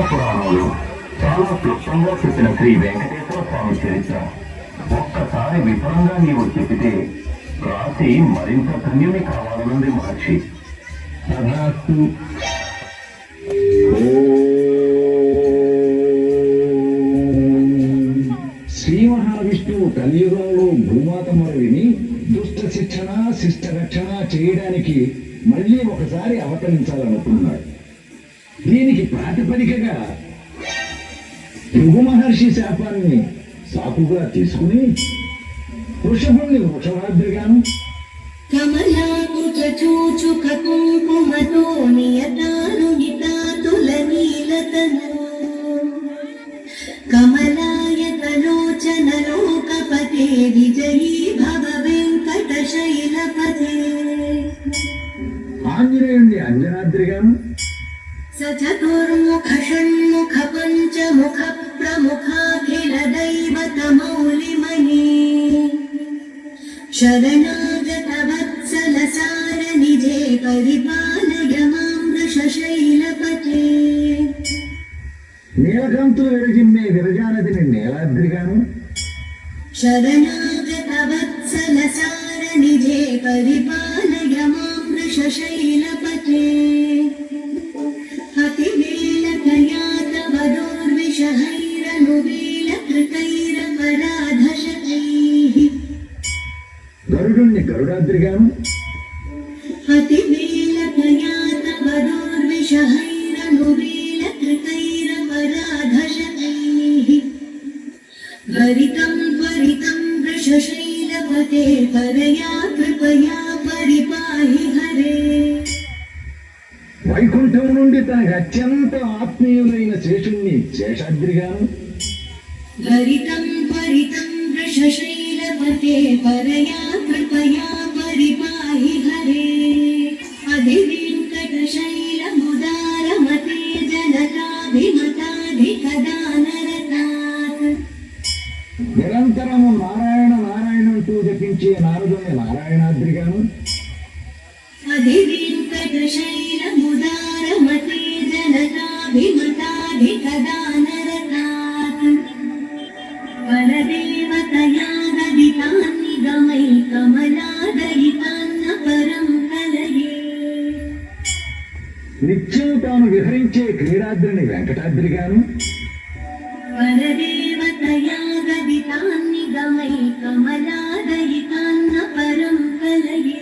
పురాణంలో చాలా క్లుప్తంగా చెప్పిన శ్రీ వెంకటేశ్వర స్వామి చరిత్ర ఒక్కసారి విపులంగా నీవు చెబితే రాసి మరింత ధన్యుని కావాలనుంది మహర్షి. తథాస్తు. శ్రీ మహావిష్ణువు కలియుగంలో భూమాత మొరవిని దుష్ట శిక్షణ శిష్ట రక్షణ చేయడానికి మళ్ళీ ఒకసారి అవతరించాలనుకున్నాడు. దీనికి ప్రాతిపదికగా భృగు మహర్షి శాపాన్ని సాకుగా తీసుకుని వృషభుణ్ణి వృషభాద్రిగాను కమలాయతలోచనలోకపతే విజయీ భవ వెంకటశైలపతే ఆంజనేయుణ్ణి అంజనాద్రిగాను చతుర్ముఖ షణ్ముఖ పంచముఖ ప్రముఖాఖిల దైవత మౌలిమణి శరణాగత వత్సల సార నిజే పరిపాలయ మాం వృషశైలపతే. నీలకాంతులు విరజిమ్మే విరజానదిని నీలాద్రిగాను శరణాగత వత్సల సార నిజే పరిపాలయ మాం వృషశైలపతే. గరుడుణ్ణి గరుడాద్రిగాను భరితం భరితం వృషశైలపతే పరయా కృపయా పరిపాహి హరే. వైకుంఠం నుండి తనకు అత్యంత ఆత్మీయులైన శేషుణ్ణి శేషాద్రిగాను భరితం భరితం వృషశైలపతే పరయా కృపయా పరిపాహి హరే. అధి వెంకటశైలముదారమతే జనతాభిమతాధికదానరతాత్. నిరంతరము నారాయణ నారాయణంటూ జపించే నారదుని నారాయణాద్రిగాను అధి వెంకటశైలముదారమతే జనతాభిమతాధికదానరతాత్. పరదేవతయా దదితాన్నిగమై కమలాదయితాన్న పరం కలయే. నిత్యం తాను విహరించే క్రీడాద్రిని వెంకటాద్రిగాను పరదేవతయా దదితాన్నిగమై కమలాదయితాన్న పరం కలయే.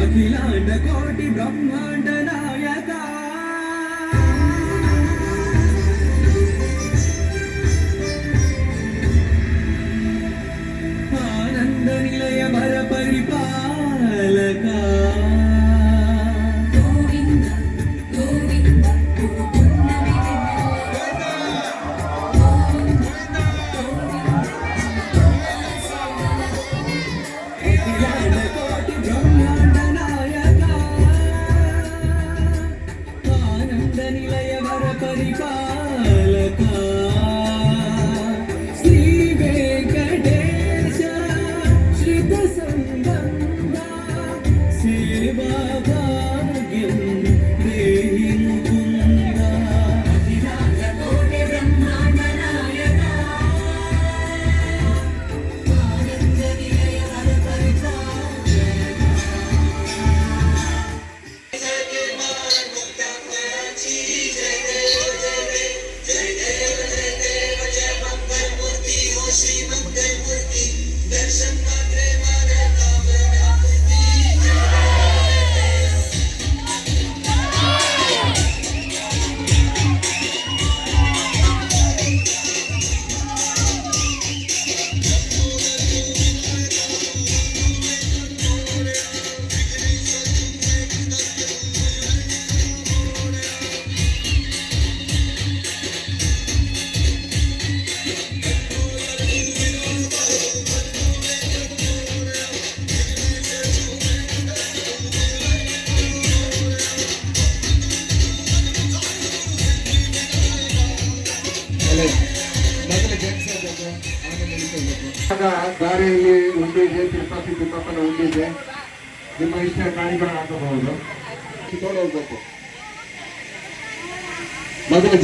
అఖిలాండ కోటి బ్రహ్మాండ నాయక ఆనంద నిలయ భర పరిపాలక శ్రీ వెంకటేశ శ్రిత సంగం ಆಗ ದಾರಿಯಲ್ಲಿ ಉಂಡಿದೆ, ತಿರುಪತಿ ತಿಮ್ಮಪ್ಪನ ಉಂಡಿದೆ, ನಿಮ್ಮ ಇಷ್ಟ ಪ್ರಾಣಿಗಳು ಹಾಕಬಹುದು. ಹೋಗ್ಬೇಕು ಮೊದಲು